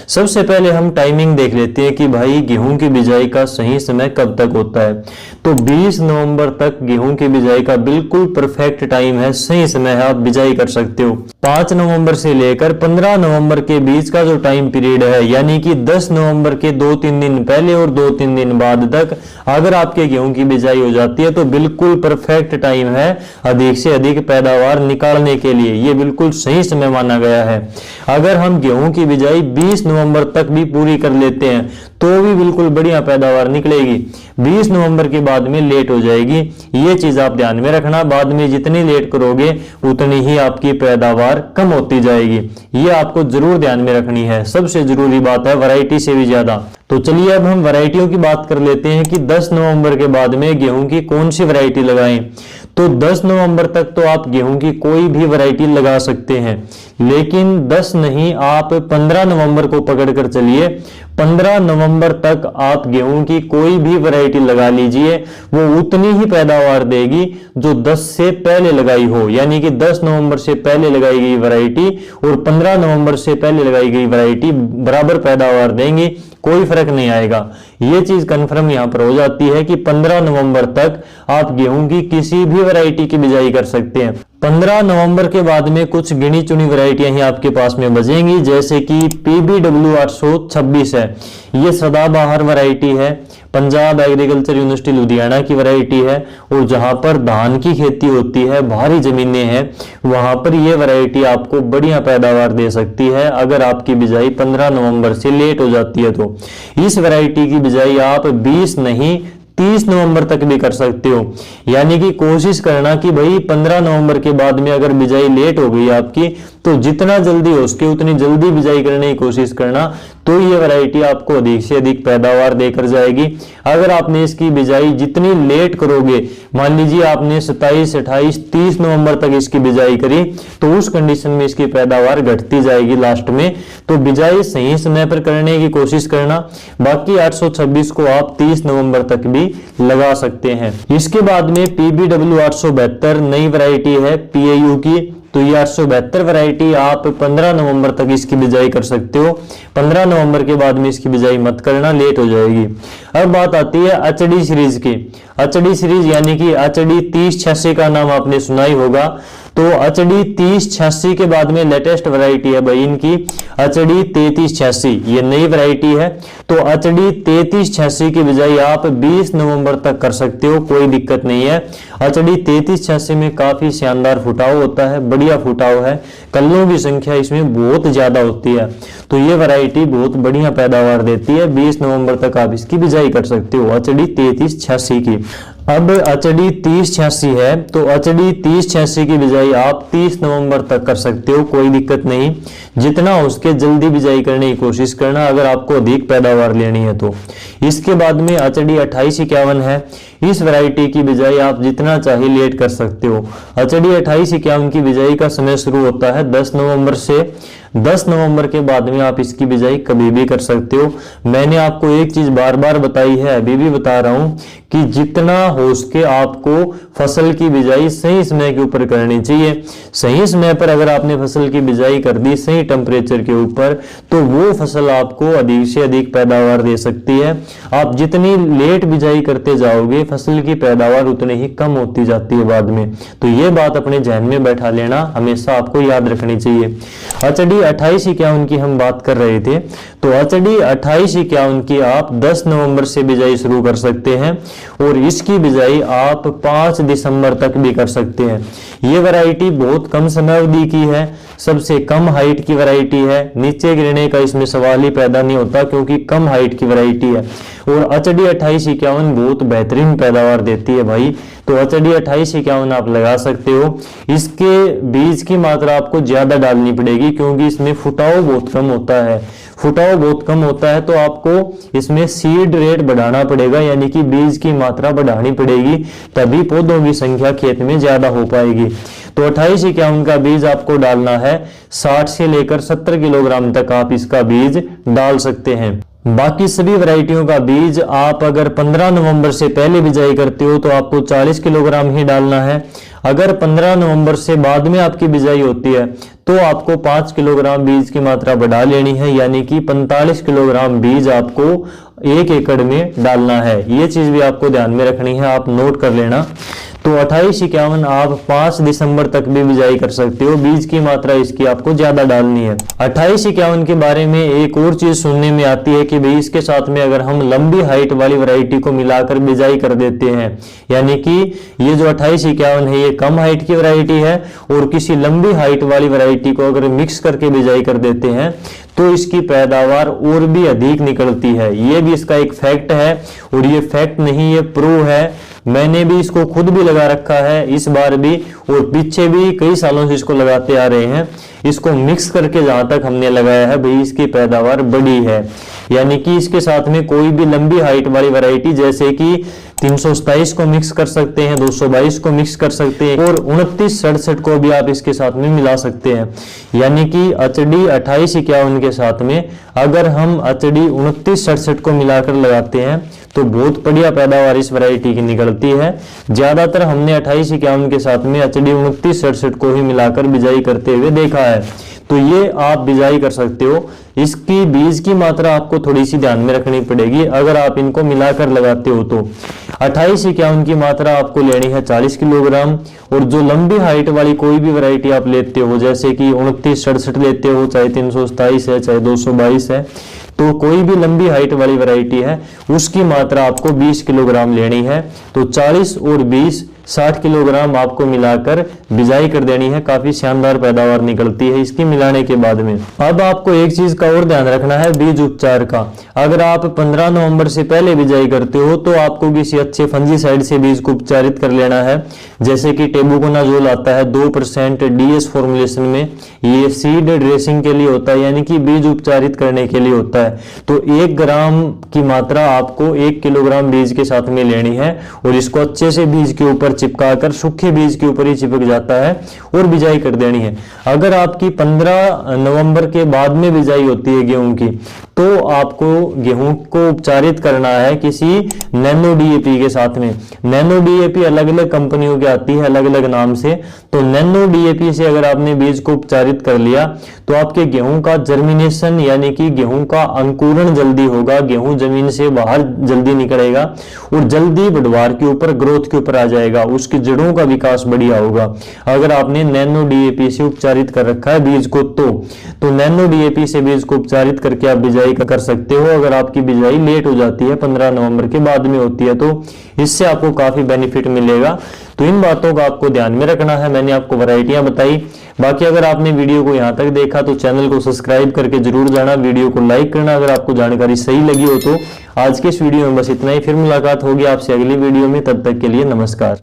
सबसे पहले हम टाइमिंग देख लेते हैं कि भाई गेहूं की बिजाई का सही समय कब तक होता है। तो 20 नवंबर तक गेहूं की बिजाई का बिल्कुल परफेक्ट टाइम है, सही समय है, आप बिजाई कर सकते हो। 5 नवंबर से लेकर 15 नवंबर के बीच का जो टाइम पीरियड है, यानी कि 10 नवंबर के 2-3 दिन पहले और 2-3 दिन बाद तक अगर आपके गेहूं की बिजाई हो जाती है तो बिल्कुल परफेक्ट टाइम है अधिक से अधिक पैदावार निकालने के लिए। ये बिल्कुल सही समय माना गया है। अगर हम गेहूं की बिजाई 20 नवंबर तक भी पूरी कर लेते हैं तो भी बिल्कुल बढ़िया पैदावार निकलेगी। 20 नवंबर के बाद में लेट हो जाएगी, ये चीज आप ध्यान में रखना। बाद में जितनी लेट करोगे उतनी ही आपकी पैदावार कम होती जाएगी, ये आपको जरूर ध्यान में रखनी है। सबसे जरूरी बात है वैरायटी से भी ज्यादा। तो चलिए अब हम वैरायटियों की बात कर लेते हैं कि 10 नवंबर के बाद में गेहूं की कौन सी वैरायटी लगाएं। तो 10 नवंबर तक तो आप गेहूं की कोई भी वैरायटी लगा सकते हैं, लेकिन 10 नहीं, आप 15 नवंबर को पकड़कर चलिए। 15 नवंबर तक आप गेहूं की कोई भी वैरायटी लगा लीजिए, वो उतनी ही पैदावार देगी जो 10 से पहले लगाई हो। यानी कि 10 नवंबर से पहले लगाई गई वैरायटी और 15 नवंबर से पहले लगाई गई वैरायटी बराबर पैदावार देंगी, कोई फर्क नहीं आएगा। ये चीज कंफर्म यहां पर हो जाती है कि 15 नवंबर तक आप गेहूं की किसी भी वैरायटी की बिजाई कर सकते हैं। 15 नवंबर के बाद में कुछ गिनी चुनी वैरायटियां ही आपके पास में बचेंगी, जैसे कि PBW 826 है, ये सदाबहार वैरायटी है, पंजाब एग्रीकल्चर यूनिवर्सिटी लुधियाना की वैरायटी है। और जहां पर धान की खेती होती है, भारी जमीनें हैं, वहां पर यह वैरायटी आपको बढ़िया पैदावार दे सकती है अगर आपकी बिजाई 15 नवंबर से लेट हो जाती है। तो इस वैरायटी की बिजाई आप 20 नहीं 30 नवंबर तक भी कर सकते हो। यानी कि कोशिश करना कि भाई 15 नवंबर के बाद में अगर बिजाई लेट हो गई आपकी तो जितना जल्दी हो सके उतनी जल्दी बिजाई करने की कोशिश करना, तो ये वैरायटी आपको अधिक से अधिक पैदावार देकर जाएगी। अगर आपने इसकी बिजाई जितनी लेट करोगे, मान लीजिए आपने 27, 28, 30 नवंबर तक इसकी बिजाई करी, तो उस कंडीशन में इसकी पैदावार घटती जाएगी लास्ट में। तो बिजाई सही समय पर करने की कोशिश करना। बाकी 826 को आप 30 नवंबर तक भी लगा सकते हैं। इसके बाद में PBW 872 नई वैरायटी है PAU की। तो ये 872 वैरायटी आप 15 नवंबर तक इसकी बिजाई कर सकते हो। 15 नवंबर के बाद में इसकी बिजाई मत करना, लेट हो जाएगी। अब बात आती है HD सीरीज की। HD सीरीज यानी कि HD 3086 का नाम आपने सुना ही होगा। तो HD 3086 के बाद में लेटेस्ट वैरायटी है भाई इनकी HD 3386, ये नई वैरायटी है। तो HD 3386 की बिजाई आप 20 नवंबर तक कर सकते हो, कोई दिक्कत नहीं है। HD 3386 में काफी शानदार फुटाव होता है, बढ़िया फुटाव है, कल्लों की संख्या इसमें बहुत ज्यादा होती है। तो ये वैरायटी बहुत बढ़िया पैदावार देती है। 20 नवंबर तक आप इसकी बिजाई कर सकते हो HD 3386 की। अब HD 3086 है, तो HD 3086 की बिजाई आप 30 नवंबर तक कर सकते हो, कोई दिक्कत नहीं। जितना हो उसके जल्दी बिजाई करने की कोशिश करना अगर आपको अधिक पैदावार लेनी है तो। इसके बाद में HD 2851 है, इस वैरायटी की बिजाई आप जितना चाहे लेट कर सकते हो। HD 2851 की बिजाई का समय शुरू होता है 10 नवंबर से। 10 नवंबर के बाद में आप इसकी बिजाई कभी भी कर सकते हो। मैंने आपको एक चीज बार बार बताई है, अभी भी बता रहा हूं कि जितना हो सके आपको फसल की बिजाई सही समय के ऊपर करनी चाहिए। सही समय पर अगर आपने फसल की बिजाई कर दी सही टेम्परेचर के ऊपर, तो वो फसल आपको अधिक से अधिक पैदावार दे सकती है। आप जितनी लेट बिजाई करते जाओगे फसल की पैदावार उतनी ही कम होती जाती है बाद में। तो ये बात अपने जहन में बैठा लेना, हमेशा आपको याद रखनी चाहिए। HD 2851 की हम बात कर रहे थे, तो HD 2851 की आप 10 नवंबर से बिजाई शुरू कर सकते हैं और इसकी बिजाई आप 5 दिसंबर तक भी कर सकते हैं। ये वैरायटी बहुत कम समय अवधि की है, सबसे कम हाइट की वैरायटी है, नीचे गिरने का इसमें सवाल ही पैदा नहीं होता क्योंकि कम हाइट की वैरायटी है। और HD 2851 बहुत बेहतरीन पैदावार देती है भाई। तो HD 2851 आप लगा सकते हो। इसके बीज की मात्रा आपको ज्यादा डालनी पड़ेगी क्योंकि इसमें फुटाव बहुत कम होता है। फुटाव बहुत कम होता है तो आपको इसमें सीड रेट बढ़ाना पड़ेगा, यानी कि बीज की मात्रा बढ़ानी पड़ेगी, तभी पौधों की संख्या खेत में ज्यादा हो पाएगी। तो 2851 का बीज आपको डालना है 60 से लेकर 70 किलोग्राम तक आप इसका बीज डाल सकते हैं। बाकी सभी वैरायटियों का बीज आप अगर 15 नवंबर से पहले बिजाई करते हो तो आपको 40 किलोग्राम ही डालना है। अगर 15 नवंबर से बाद में आपकी बिजाई होती है तो आपको 5 किलोग्राम बीज की मात्रा बढ़ा लेनी है, यानी कि 45 किलोग्राम बीज आपको 1 एकड़ में डालना है। ये चीज भी आपको ध्यान में रखनी है, आप नोट कर लेना। तो 2851 आप 5 दिसंबर तक भी बिजाई कर सकते हो, बीज की मात्रा इसकी आपको ज्यादा डालनी है। 2851 के बारे में एक और चीज सुनने में आती है कि भाई इसके साथ में अगर हम लंबी हाइट वाली वैरायटी को मिलाकर बिजाई कर देते हैं, यानी कि ये जो 2851 है ये कम हाइट की वैरायटी है और किसी लंबी हाइट वाली वैरायटी को अगर मिक्स करके बिजाई कर देते हैं तो इसकी पैदावार और भी अधिक निकलती है। ये भी इसका एक फैक्ट है, और ये फैक्ट नहीं, ये प्रूव है। मैंने भी इसको खुद भी लगा रखा है, इस बार भी और पीछे भी कई सालों से इसको लगाते आ रहे हैं। इसको मिक्स करके जहां तक हमने लगाया है भाई इसकी पैदावार बड़ी है, यानी कि इसके साथ में कोई भी लंबी हाइट वाली वैरायटी जैसे कि 327 को मिक्स कर सकते हैं, 222 को मिक्स कर सकते हैं और 2967 को भी आप इसके साथ में मिला सकते हैं। यानी कि अचडी 2851 के साथ में अगर हम अचडी 2967 को मिलाकर लगाते हैं तो बहुत बढ़िया पैदावार इस वैरायटी की निकलती है। ज्यादातर हमने 2851 के साथ में अचडी 2967 को ही मिलाकर बिजाई करते हुए देखा है, तो ये आप बिजाई कर सकते हो। इसकी बीज की मात्रा आपको थोड़ी सी ध्यान में रखनी पड़ेगी अगर आप इनको मिलाकर लगाते हो तो 2851 की मात्रा आपको लेनी है 40 किलोग्राम, और जो लंबी हाइट वाली कोई भी वैरायटी आप लेते हो जैसे कि 2967 लेते हो, चाहे 327 है चाहे 222 है, तो कोई भी लंबी हाइट वाली वैरायटी है उसकी मात्रा आपको 20 किलोग्राम लेनी है। तो 40 और 20 60 किलोग्राम आपको मिलाकर बिजाई कर देनी है। काफी शानदार पैदावार निकलती है इसकी मिलाने के बाद में। अब आपको एक चीज का और ध्यान रखना है बीज उपचार का। अगर आप 15 नवंबर से पहले बिजाई करते हो तो आपको किसी अच्छे फंजीसाइड से बीज को उपचारित कर लेना है, जैसे कि टेबुकोनाजोल आता है 2% डीएस फॉर्मुलेशन में, ये सीड ड्रेसिंग के लिए होता है, यानी कि बीज उपचारित करने के लिए होता है। तो 1 ग्राम की मात्रा आपको 1 किलोग्राम बीज के साथ में लेनी है और इसको अच्छे से बीज के ऊपर चिपकाकर, सूखे बीज के ऊपर ही चिपक जाता है, और बिजाई कर देनी है। अगर आपकी 15 नवंबर के बाद में बिजाई होती है गेहूं की तो आपको गेहूं को उपचारित करना है किसी नैनो डीएपी के साथ में। नैनो डीएपी अलग अलग कंपनियों की आती है अलग अलग नाम से, तो नैनो डीएपी से अगर आपने बीज को उपचारित कर लिया तो आपके गेहूं का जर्मिनेशन यानी कि गेहूं का अंकुरण जल्दी होगा, गेहूं जमीन से बाहर जल्दी निकलेगा और जल्दी बढ़वार के ऊपर, ग्रोथ के ऊपर आ जाएगा, उसकी जड़ों का विकास बढ़िया होगा। अगर आपने नैनो डीएपी से उपचारित कर रखा है बीज को तो नैनो डीएपी से बीज को उपचारित करके आप बिजाई कर सकते हो। अगर आपकी बिजाई लेट हो जाती है 15 नवंबर के बाद में होती है तो इससे आपको काफी बेनिफिट मिलेगा। तो इन बातों का आपको ध्यान में रखना है। मैंने आपको वैरायटियां बताई। बाकी अगर आपने वीडियो को यहां तक देखा तो चैनल को सब्सक्राइब करके जरूर जाना, वीडियो को लाइक करना अगर आपको जानकारी सही लगी हो तो। आज के इस वीडियो में बस इतना ही, फिर मुलाकात होगी आपसे अगली वीडियो में, तब तक के लिए नमस्कार।